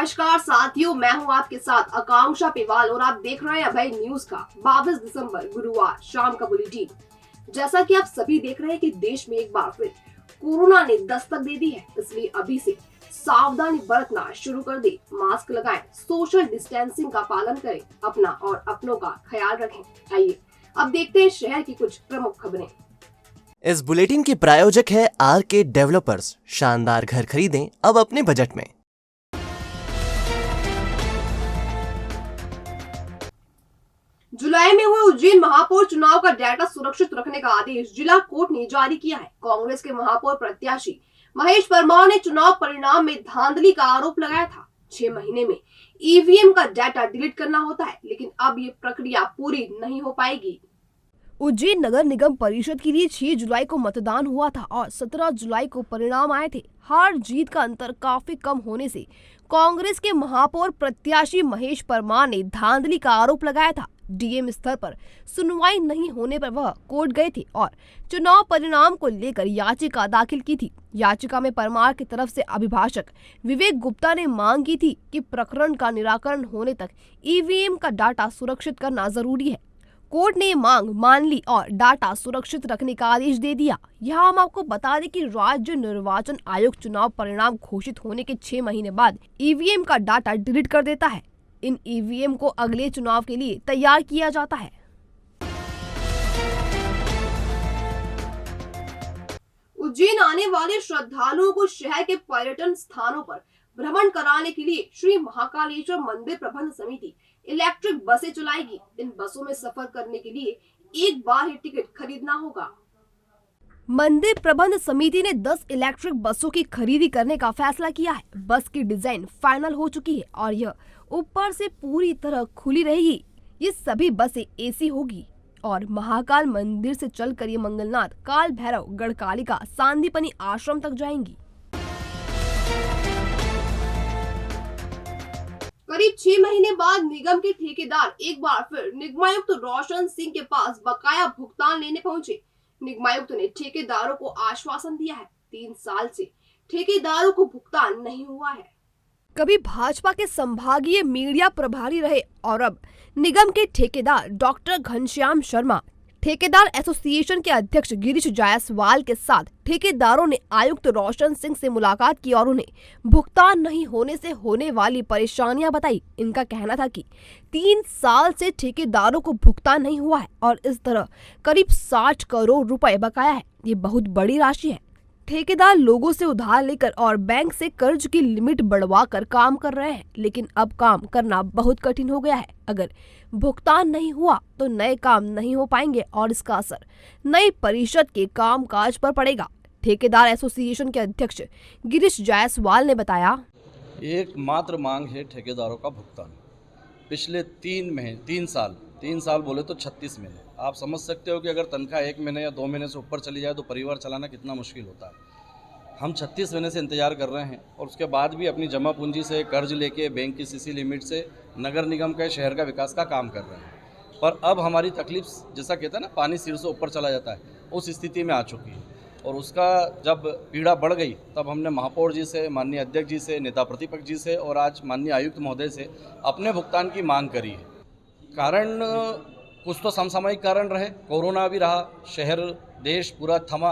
नमस्कार साथियों, मैं हूं आपके साथ आकांक्षा पिवाल और आप देख रहे हैं अभय न्यूज का 22 दिसंबर गुरुवार शाम का बुलेटिन। जैसा कि आप सभी देख रहे हैं कि देश में एक बार फिर कोरोना ने दस्तक दे दी है, इसलिए अभी से सावधानी बरतना शुरू कर दे। मास्क लगाएं, सोशल डिस्टेंसिंग का पालन करें, अपना और अपनों का ख्याल रखें। आइए अब देखते हैं शहर की कुछ प्रमुख खबरें। इस बुलेटिन के प्रायोजक है आरके डेवलपर्स। शानदार घर खरीदें अब अपने बजट में। जुलाई में हुए उज्जैन महापौर चुनाव का डाटा सुरक्षित रखने का आदेश जिला कोर्ट ने जारी किया है। कांग्रेस के महापौर प्रत्याशी महेश परमार ने चुनाव परिणाम में धांधली का आरोप लगाया था। 6 महीने में ईवीएम का डाटा डिलीट करना होता है, लेकिन अब ये प्रक्रिया पूरी नहीं हो पाएगी। उज्जैन नगर निगम परिषद के लिए 6 जुलाई को मतदान हुआ था और 17 जुलाई को परिणाम आए थे। हार जीत का अंतर काफी कम होने से कांग्रेस के महापौर प्रत्याशी महेश परमार ने धांधली का आरोप लगाया था। डीएम स्तर पर सुनवाई नहीं होने पर वह कोर्ट गए थे और चुनाव परिणाम को लेकर याचिका दाखिल की थी। याचिका में परमार की तरफ से अभिभाषक विवेक गुप्ता ने मांग की थी कि प्रकरण का निराकरण होने तक ईवीएम का डाटा सुरक्षित करना जरूरी है। कोर्ट ने मांग मान ली और डाटा सुरक्षित रखने का आदेश दे दिया। यहाँ हम आपको बता दें कि राज्य निर्वाचन आयोग चुनाव परिणाम घोषित होने के 6 mहीने बाद ईवीएम का डाटा डिलीट कर देता है। इन ईवीएम को अगले चुनाव के लिए तैयार किया जाता है। उज्जैन आने वाले श्रद्धालुओं को शहर के पर्यटन स्थानों पर भ्रमण कराने के लिए श्री महाकालेश्वर मंदिर प्रबंध समिति इलेक्ट्रिक बसें चलाएगी। इन बसों में सफर करने के लिए एक बार ही टिकट खरीदना होगा। मंदिर प्रबंध समिति ने 10 इलेक्ट्रिक बसों की खरीदी करने का फैसला किया है। बस की डिजाइन फाइनल हो चुकी है और यह ऊपर से पूरी तरह खुली रहेगी। ये सभी बसें एसी होगी और महाकाल मंदिर से चलकर ये मंगलनाथ, काल भैरव, गढ़कालिका, सांदीपनी आश्रम तक जाएंगी। करीब 6 महीने बाद निगम के ठेकेदार एक बार फिर निगमायुक्त रोशन सिंह के पास बकाया भुगतान लेने पहुंचे। निगमायुक्त ने ठेकेदारों को आश्वासन दिया है 3 साल से ठेकेदारों को भुगतान नहीं हुआ है। कभी भाजपा के संभागीय मीडिया प्रभारी रहे और अब निगम के ठेकेदार डॉक्टर घनश्याम शर्मा ठेकेदार एसोसिएशन के अध्यक्ष गिरीश जायसवाल के साथ ठेकेदारों ने आयुक्त रोशन सिंह से मुलाकात की और उन्हें भुगतान नहीं होने से होने वाली परेशानियां बताई। इनका कहना था कि 3 साल से ठेकेदारों को भुगतान नहीं हुआ है और इस तरह करीब 60 करोड़ रुपए बकाया है। ये बहुत बड़ी राशि है। ठेकेदार लोगों से उधार लेकर और बैंक से कर्ज की लिमिट बढ़वाकर काम कर रहे हैं, लेकिन अब काम करना बहुत कठिन हो गया है। अगर भुगतान नहीं हुआ तो नए काम नहीं हो पाएंगे और इसका असर नई परिषद के कामकाज पर पड़ेगा। ठेकेदार एसोसिएशन के अध्यक्ष गिरीश जायसवाल ने बताया, एक मात्र मांग है ठेकेदारों का भुगतान। पिछले 3 साल बोले तो 36 महीने। आप समझ सकते हो कि अगर तनख्वाह 1 महीने या 2 महीने से ऊपर चली जाए तो परिवार चलाना कितना मुश्किल होता है। हम 36 महीने से इंतजार कर रहे हैं और उसके बाद भी अपनी जमा पूंजी से कर्ज लेके बैंक की सीसी लिमिट से नगर निगम के शहर का विकास का काम कर रहे हैं। पर अब हमारी तकलीफ, जैसा कहते हैं ना, पानी सिर से ऊपर चला जाता है, उस स्थिति में आ चुकी है। और उसका जब पीड़ा बढ़ गई तब हमने महापौर जी से, माननीय अध्यक्ष जी से, नेता प्रतिपक्ष जी से और आज माननीय आयुक्त महोदय से अपने भुगतान की मांग करी है। कारण कुछ तो समसामयिक कारण रहे, कोरोना भी रहा, शहर देश पूरा थमा।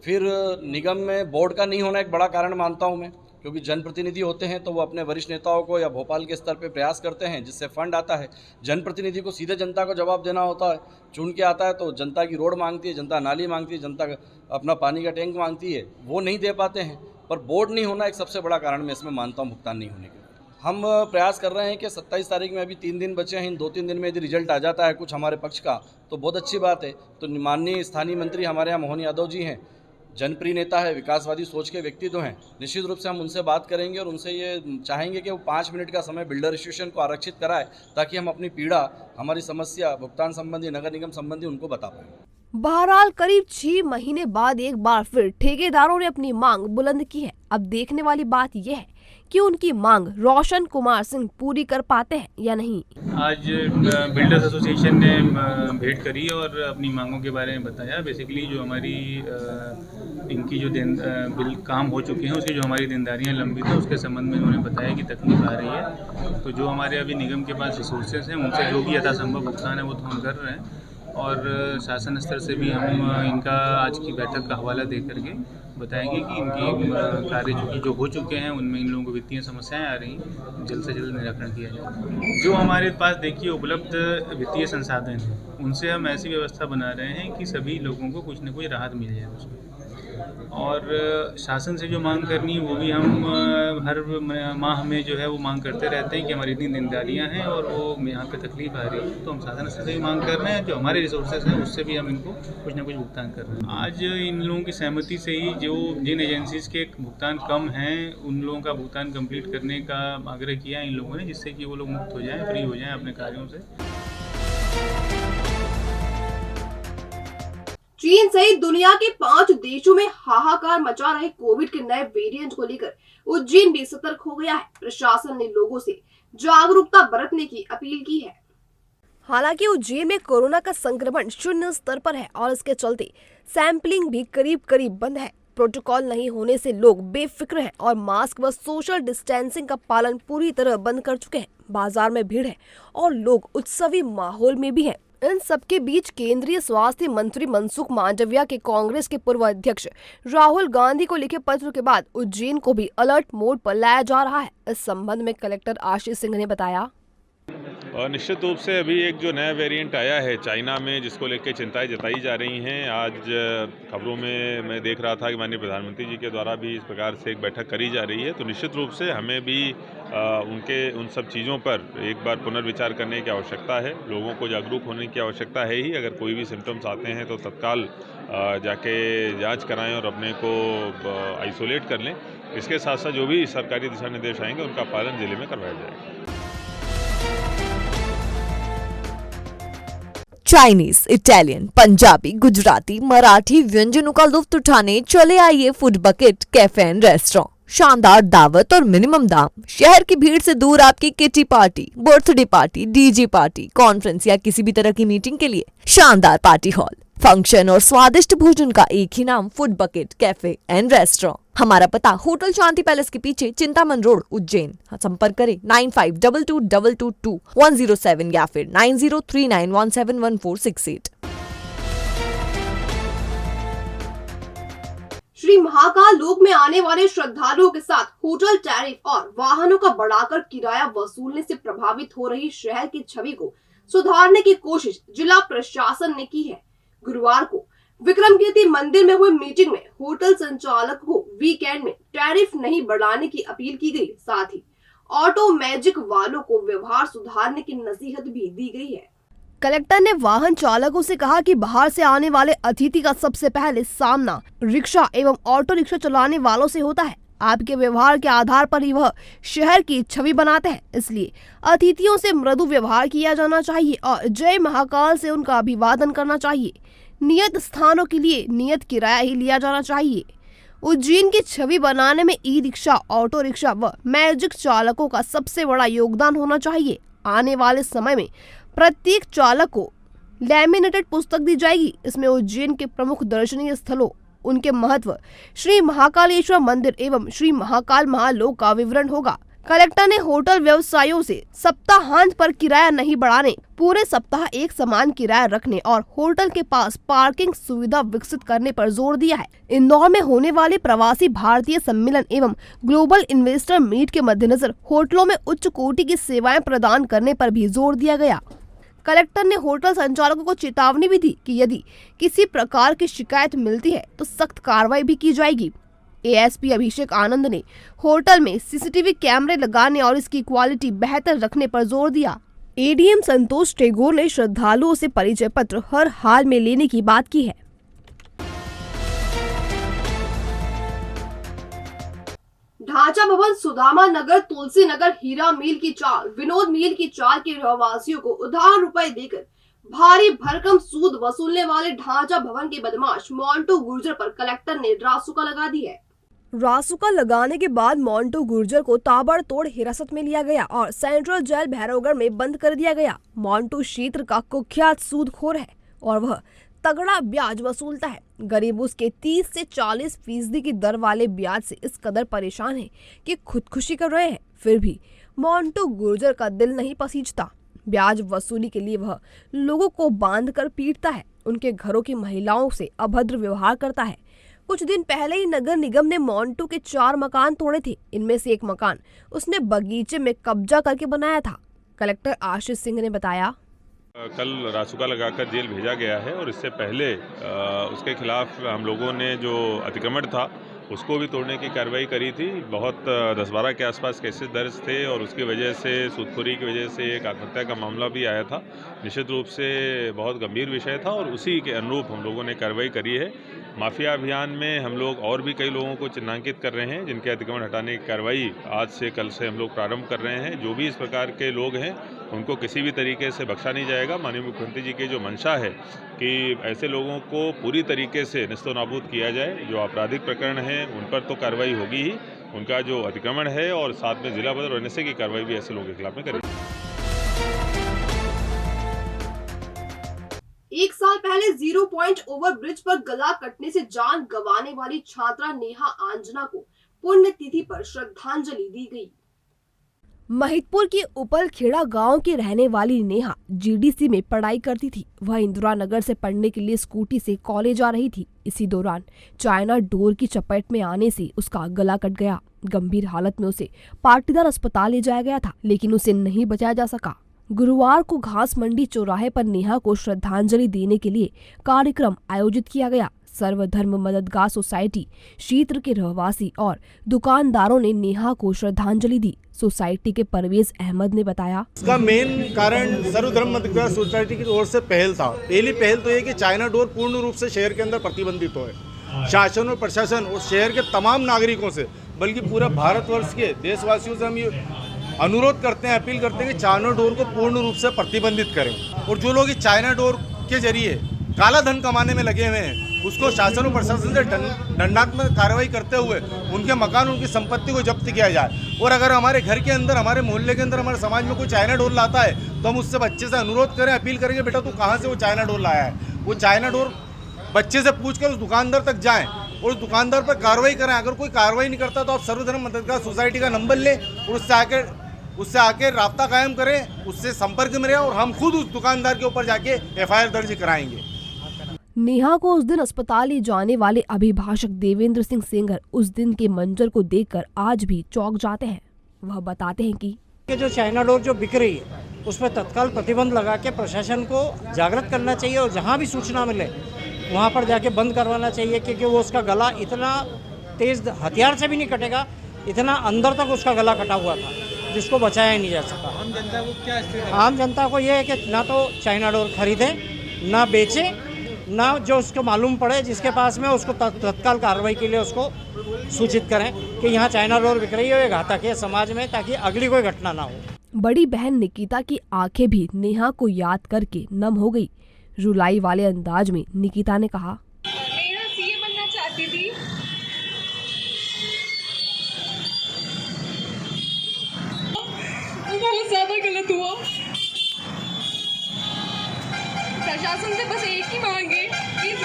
फिर निगम में बोर्ड का नहीं होना एक बड़ा कारण मानता हूं मैं, क्योंकि जनप्रतिनिधि होते हैं तो वो अपने वरिष्ठ नेताओं को या भोपाल के स्तर पे प्रयास करते हैं जिससे फंड आता है। जनप्रतिनिधि को सीधे जनता को जवाब देना होता है, चुन के आता है तो जनता की रोड मांगती है, जनता नाली मांगती है, जनता अपना पानी का टैंक मांगती है, वो नहीं दे पाते हैं। पर बोर्ड नहीं होना एक सबसे बड़ा कारण मैं इसमें मानता हूँ भुगतान नहीं होने के। हम प्रयास कर रहे हैं कि 27 तारीख में अभी 3 दिन बचे हैं, इन 2-3 दिन में यदि रिजल्ट आ जाता है कुछ हमारे पक्ष का तो बहुत अच्छी बात है। तो माननीय स्थानीय मंत्री हमारे यहाँ मोहन यादव जी हैं, जनप्रिय नेता है, विकासवादी सोच के व्यक्तित्व हैं। निश्चित रूप से हम उनसे बात करेंगे और उनसे ये चाहेंगे कि वो 5 मिनट का समय बिल्डर एसोसिएशन को आरक्षित कराए ताकि हम अपनी पीड़ा, हमारी समस्या भुगतान संबंधी, नगर निगम संबंधी उनको बता पाएँ। बहरहाल करीब 6 महीने बाद एक बार फिर ठेकेदारों ने अपनी मांग बुलंद की है। अब देखने वाली बात यह है कि उनकी मांग रोशन कुमार सिंह पूरी कर पाते हैं या नहीं। आज बिल्डर्स एसोसिएशन ने भेंट करी और अपनी मांगों के बारे में बताया। बेसिकली जो हमारी इनकी जो बिल काम हो चुके हैं उसकी जो हमारी देनदारियां लंबित है उसके संबंध में उन्होंने बताया कि तकलीफ आ रही है। तो जो हमारे अभी निगम के पास रिसोर्सेज हैं उनसे जो भी यथासंभव भुगतान है वो तो हम कर रहे हैं, और शासन स्तर से भी हम इनका आज की बैठक का हवाला दे करके बताएंगे कि इनकी कार्य जो हो चुके हैं उनमें इन लोगों को वित्तीय समस्याएं आ रही हैं, जल्द से जल्द निराकरण किया जाए। जो हमारे पास देखिए उपलब्ध वित्तीय संसाधन हैं उनसे हम ऐसी व्यवस्था बना रहे हैं कि सभी लोगों को कुछ न कुछ राहत मिल जाए उसमें, और शासन से जो मांग करनी है वो भी हम हर माह में जो है वो मांग करते रहते हैं कि हमारी इतनी देनदारियां हैं और वो यहाँ पे तकलीफ आ रही है, तो हम शासन से भी मांग कर रहे हैं। जो हमारे रिसोर्सेज हैं उससे भी हम इनको कुछ ना कुछ भुगतान कर रहे हैं। आज इन लोगों की सहमति से ही जो जिन एजेंसीज के भुगतान कम हैं उन लोगों का भुगतान कंप्लीट करने का आग्रह किया इन लोगों ने, जिससे कि वो लोग मुक्त हो जाएँ, फ्री हो जाएँ अपने कार्यों से। चीन सहित दुनिया के 5 देशों में हाहाकार मचा रहे कोविड के नए वेरिएंट को लेकर उज्जैन भी सतर्क हो गया है। प्रशासन ने लोगों से जागरूकता बरतने की अपील की है। हालांकि उज्जैन में कोरोना का संक्रमण 0 स्तर पर है और इसके चलते सैंपलिंग भी करीब बंद है। प्रोटोकॉल नहीं होने से लोग बेफिक्र हैं और मास्क व सोशल डिस्टेंसिंग का पालन पूरी तरह बंद कर चुके हैं। बाजार में भीड़ है और लोग उत्सवी माहौल में भी हैं। इन सबके बीच केंद्रीय स्वास्थ्य मंत्री मनसुख मांडविया के कांग्रेस के पूर्व अध्यक्ष राहुल गांधी को लिखे पत्र के बाद उज्जैन को भी अलर्ट मोड पर लाया जा रहा है। इस संबंध में कलेक्टर आशीष सिंह ने बताया, निश्चित रूप से अभी एक जो नया वेरिएंट आया है चाइना में, जिसको लेकर चिंताएं जताई जा रही हैं। आज खबरों में मैं देख रहा था कि माननीय प्रधानमंत्री जी के द्वारा भी इस प्रकार से एक बैठक करी जा रही है। तो निश्चित रूप से हमें भी उन सब चीज़ों पर एक बार पुनर्विचार करने की आवश्यकता है। लोगों को जागरूक होने की आवश्यकता है ही। अगर कोई भी सिम्टम्स आते हैं तो तत्काल जाके जाँच कराएँ और अपने को आइसोलेट कर लें। इसके साथ साथ जो भी सरकारी दिशा निर्देश आएंगे उनका पालन जिले में करवाया जाएगा। चाइनीज, इटालियन, पंजाबी, गुजराती, मराठी व्यंजनों का लुत्फ उठाने चले आइए food bucket cafe and restaurant. शानदार दावत और मिनिमम दाम। शहर की भीड़ से दूर आपकी kitty party, birthday party, DJ party, conference या किसी भी तरह की मीटिंग के लिए शानदार पार्टी हॉल, फंक्शन और स्वादिष्ट भोजन का एक ही नाम, food bucket cafe and restaurant. हमारा पता होटल शांति पैलेस के पीछे, चिंतामन रोड, उज्जैन। संपर्क करें 9522222107 या फिर 9039171468। श्री महाकाल लोक में आने वाले श्रद्धालुओं के साथ होटल टैरिफ और वाहनों का बढ़ाकर किराया वसूलने से प्रभावित हो रही शहर की छवि को सुधारने की कोशिश जिला प्रशासन ने की है। गुरुवार को विक्रम कीर्ति मंदिर में हुई मीटिंग में होटल संचालक को वीकेंड में टैरिफ नहीं बढ़ाने की अपील की गई। साथ ही ऑटो मैजिक वालों को व्यवहार सुधारने की नसीहत भी दी गई है। कलेक्टर ने वाहन चालकों से कहा कि बाहर से आने वाले अतिथि का सबसे पहले सामना रिक्शा एवं ऑटो रिक्शा चलाने वालों से होता है। आपके व्यवहार के आधार पर ही वह शहर की छवि बनाते हैं, इसलिए अतिथियों से मृदु व्यवहार किया जाना चाहिए और जय महाकाल से उनका अभिवादन करना चाहिए। नियत स्थानों के लिए नियत किराया ही लिया जाना चाहिए। उज्जैन की छवि बनाने में ई रिक्शा, ऑटो रिक्शा व मैजिक चालकों का सबसे बड़ा योगदान होना चाहिए। आने वाले समय में प्रत्येक चालक को लैमिनेटेड पुस्तक दी जाएगी। इसमें उज्जैन के प्रमुख दर्शनीय स्थलों, उनके महत्व, श्री महाकालेश्वर मंदिर एवं श्री महाकाल महालोक का विवरण होगा। कलेक्टर ने होटल व्यवसायियों से सप्ताहांत पर किराया नहीं बढ़ाने, पूरे सप्ताह एक समान किराया रखने और होटल के पास पार्किंग सुविधा विकसित करने पर जोर दिया है। इंदौर में होने वाले प्रवासी भारतीय सम्मेलन एवं ग्लोबल इन्वेस्टर मीट के मद्देनजर होटलों में उच्च कोटि की सेवाएं प्रदान करने पर भी जोर दिया गया। कलेक्टर ने होटल संचालकों को चेतावनी भी दी कि यदि किसी प्रकार की शिकायत मिलती है तो सख्त कार्रवाई भी की जाएगी। एएसपी अभिषेक आनंद ने होटल में सीसीटीवी कैमरे लगाने और इसकी क्वालिटी बेहतर रखने पर जोर दिया। एडीएम संतोष टेगोर ने श्रद्धालुओं से परिचय पत्र हर हाल में लेने की बात की है। ढांचा भवन, सुदामा नगर, तुलसी नगर, हीरा मिल की चाल, विनोद मिल की चाल के रहवासियों को उधार रुपए देकर भारी भरकम सूद वसूलने वाले ढांचा भवन के बदमाश मोंटू गुर्जर पर कलेक्टर ने रासुका लगा दी है। रासुका लगाने के बाद मोंटू गुर्जर को ताबड़तोड़ हिरासत में लिया गया और सेंट्रल जेल भैरवगढ़ में बंद कर दिया गया। मोंटू क्षेत्र का कुख्यात सूदखोर है और वह तगड़ा ब्याज वसूलता है। गरीब उसके 30 से 40% की दर वाले ब्याज से इस कदर परेशान है कि खुदकुशी कर रहे हैं। फिर भी मोंटू गुर्जर का दिल नहीं पसीजता। ब्याज वसूली के लिए वह लोगों को बांधकर पीटता है, उनके घरों की महिलाओं से अभद्र व्यवहार करता है। कुछ दिन पहले ही नगर निगम ने मोंटू के 4 मकान तोड़े थे। इनमें से एक मकान उसने बगीचे में कब्जा करके बनाया था। कलेक्टर आशीष सिंह ने बताया, कल रासुका लगाकर जेल भेजा गया है और इससे पहले उसके खिलाफ हम लोगों ने जो अतिक्रमण था उसको भी तोड़ने की कार्रवाई करी थी। बहुत 10-12 के आसपास केसेस दर्ज थे और उसकी वजह से सूदखोरी की वजह से एक आत्महत्या का मामला भी आया था। निश्चित रूप से बहुत गंभीर विषय था और उसी के अनुरूप हम लोगों ने कार्रवाई करी है। माफिया अभियान में हम लोग और भी कई लोगों को चिन्हांकित कर रहे हैं जिनके अतिक्रमण हटाने की कार्रवाई आज से कल से हम लोग प्रारंभ कर रहे हैं। जो भी इस प्रकार के लोग हैं उनको किसी भी तरीके से बख्शा नहीं जाएगा। माननीय मुख्यमंत्री जी की जो मंशा है कि ऐसे लोगों को पूरी तरीके से निस्तो नाबूद किया जाए। जो आपराधिक प्रकरण हैं उन पर तो कार्रवाई होगी ही, उनका जो अतिक्रमण है और साथ में जिला बदर और एनएसए की कार्रवाई भी ऐसे लोगों के खिलाफ में करेगी। 1 साल पहले 0 पॉइंट ओवर ब्रिज पर गला कटने से जान गंवाने वाली छात्रा नेहा आंजना को पुण्यतिथि पर श्रद्धांजलि दी गई। महिदपुर के उपलखेड़ा गांव की रहने वाली नेहा जीडीसी में पढ़ाई करती थी। वह इंदिरा नगर से पढ़ने के लिए स्कूटी से कॉलेज आ रही थी। इसी दौरान चाइना डोर की चपेट में आने से उसका गला कट गया। गंभीर हालत में उसे पाटीदार अस्पताल ले जाया गया था, लेकिन उसे नहीं बचाया जा सका। गुरुवार को घास मंडी चौराहे पर नेहा को श्रद्धांजलि देने के लिए कार्यक्रम आयोजित किया गया। सर्वधर्म मददगार सोसाइटी क्षेत्र के रहवासी और दुकानदारों ने नेहा को श्रद्धांजलि दी। सोसाइटी के परवेज अहमद ने बताया, इसका मेन कारण सर्वधर्म मददगार सोसाइटी की ओर से पहल था। पहली पहल तो ये कि चाइना डोर पूर्ण रूप से शहर के अंदर प्रतिबंधित हो। शासन और प्रशासन और शहर के तमाम नागरिकों से, बल्कि पूरा भारतवर्ष के देशवासियों से हम ये अनुरोध करते हैं, अपील करते हैं कि चाइना डोर को पूर्ण रूप से प्रतिबंधित करें। और जो लोग इस चाइना डोर के जरिए काला धन कमाने में लगे हुए हैं उसको शासन और प्रशासन से दंडात्मक कार्रवाई करते हुए उनके मकान, उनकी संपत्ति को जब्त किया जाए। और अगर हमारे घर के अंदर, हमारे मोहल्ले के अंदर, हमारे समाज में कोई चाइना डोर लाता है तो हम उससे बच्चे से अनुरोध करें, अपील करेंगे, बेटा तू कहाँ से वो चाइना डोर लाया है। वो चाइना डोर बच्चे से पूछ कर उस दुकानदार तक जाएं और उस दुकानदार पर कार्रवाई करें। अगर कोई कार्रवाई नहीं करता तो आप सर्वधर्म मददगार सोसाइटी का नंबर लें और उससे आके राब्ता कायम करें, उससे संपर्क में रहें और हम खुद उस दुकानदार के ऊपर जाके एफआईआर दर्ज कराएंगे। नेहा को उस दिन अस्पताल ले जाने वाले अभिभाषक देवेंद्र सिंह सेंगर उस दिन के मंजर को देखकर आज भी चौंक जाते हैं। वह बताते हैं कि जो चाइना डोर जो बिक रही है उस पर तत्काल प्रतिबंध लगा के प्रशासन को जागृत करना चाहिए और जहाँ भी सूचना मिले वहाँ पर जाके बंद करवाना चाहिए, क्योंकि वो उसका गला इतना तेज हथियार से भी नहीं कटेगा, इतना अंदर तक उसका गला कटा हुआ था जिसको बचाया ही नहीं जा सका। आम जनता को क्या स्थिति? आम जनता को ये है कि ना तो चाइना डोर खरीदे, ना बेचे, ना जो उसको मालूम पड़े जिसके पास में उसको तत्काल कार्रवाई के लिए उसको सूचित करें कि यहाँ चाइना डोर बिक रही है, ये घातक है समाज में, ताकि अगली कोई घटना ना हो। बड़ी बहन निकिता की आंखें भी नेहा को याद करके नम हो गई। रुलाई वाले अंदाज में निकिता ने कहा, नेहा सीए बनना चाहती थी। बहुत ज्यादा गलत हुआ। प्रशासन से बस एक ही मांग है कि इस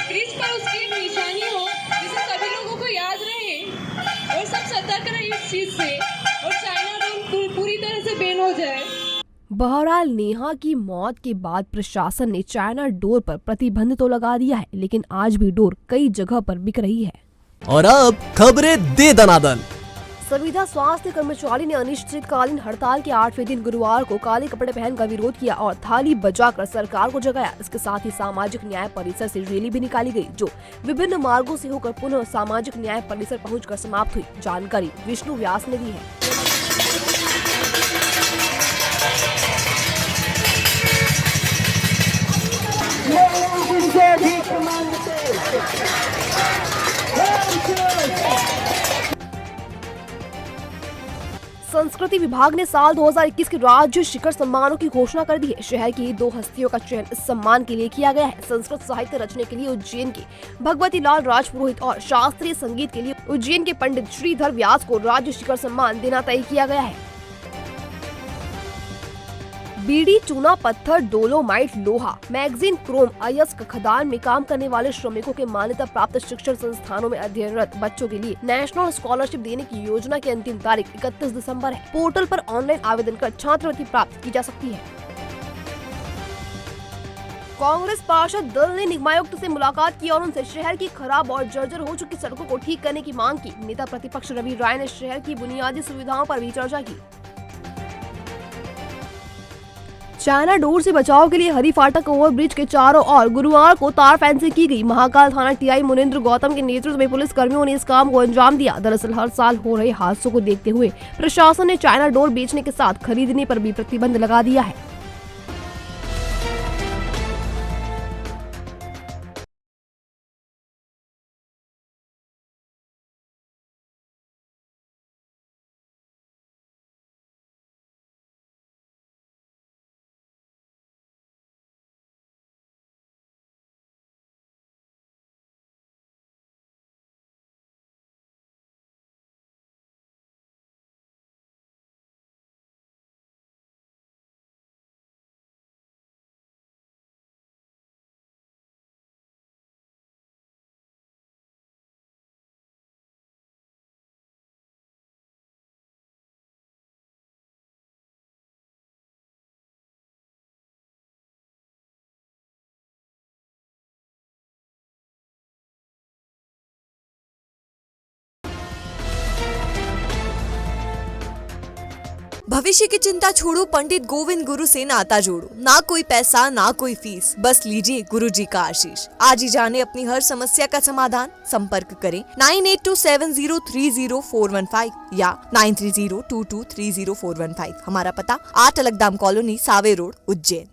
ब्रिज पर उसकी निशानी हो जिससे सभी लोगों को याद रहे और सब सतर्क रहे इस चीज से और चाइना डोर पूरी तरह से बैन हो जाए। बहरहाल नेहा की मौत के बाद प्रशासन ने चाइना डोर पर प्रतिबंध तो लगा दिया है, लेकिन आज भी डोर कई जगह पर बिक रही है। और अब खबरें दे दनादन। संविदा स्वास्थ्य कर्मचारी ने अनिश्चितकालीन हड़ताल के 8वें दिन गुरुवार को काले कपड़े पहनकर विरोध किया और थाली बजाकर सरकार को जगाया। इसके साथ ही सामाजिक न्याय परिसर से रैली भी निकाली गई, जो विभिन्न मार्गों से होकर पुनः सामाजिक न्याय परिसर पहुंचकर समाप्त हुई। जानकारी विष्णु व्यास ने दी है। संस्कृति विभाग ने साल 2021 के राज्य शिखर सम्मानों की घोषणा कर दी है। शहर की 2 हस्तियों का चयन इस सम्मान के लिए किया गया है। संस्कृत साहित्य रचने के लिए उज्जैन के भगवती लाल राजपुरोहित और शास्त्रीय संगीत के लिए उज्जैन के पंडित श्रीधर व्यास को राज्य शिखर सम्मान देना तय किया गया है। बीड़ी, चूना पत्थर, डोलोमाइट, लोहा, मैगजीन, क्रोम, अयस्क खदान में काम करने वाले श्रमिकों के मान्यता प्राप्त शिक्षण संस्थानों में अध्ययनरत बच्चों के लिए नेशनल स्कॉलरशिप देने की योजना की अंतिम तारीख 31 दिसंबर है। पोर्टल पर ऑनलाइन आवेदन कर छात्रवृत्ति प्राप्त की जा सकती है। कांग्रेस पार्षद दल ने निगमायुक्त से मुलाकात की और उनसे शहर की खराब और जर्जर हो चुकी सड़कों को ठीक करने की मांग की। नेता प्रतिपक्ष रवि राय ने शहर की बुनियादी सुविधाओं पर भी चर्चा की। चाइना डोर से बचाव के लिए हरी फाटक ओवरब्रिज के चारों ओर गुरुवार को तार फेंसिंग की गई। महाकाल थाना टीआई मुनिंद्र गौतम के नेतृत्व में पुलिस कर्मियों ने इस काम को अंजाम दिया। दरअसल हर साल हो रहे हादसों को देखते हुए प्रशासन ने चाइना डोर बेचने के साथ खरीदने पर भी प्रतिबंध लगा दिया है। भविष्य की चिंता छोड़ो, पंडित गोविंद गुरु से नाता जोड़ो। ना कोई पैसा, ना कोई फीस, बस लीजिए गुरु जी का आशीष। आज ही जाने अपनी हर समस्या का समाधान। संपर्क करें 9827030415 या 9302230415। हमारा पता 8 अलगदाम कॉलोनी, सावे रोड, उज्जैन।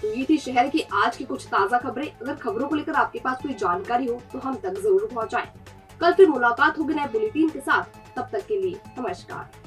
ये थी शहर की आज की कुछ ताजा खबरें। अगर खबरों को लेकर आपके पास कोई जानकारी हो तो हम तक जरूर पहुंचाएं। कल फिर मुलाकात होगी नए बुलेटिन के साथ। तब तक के लिए नमस्कार।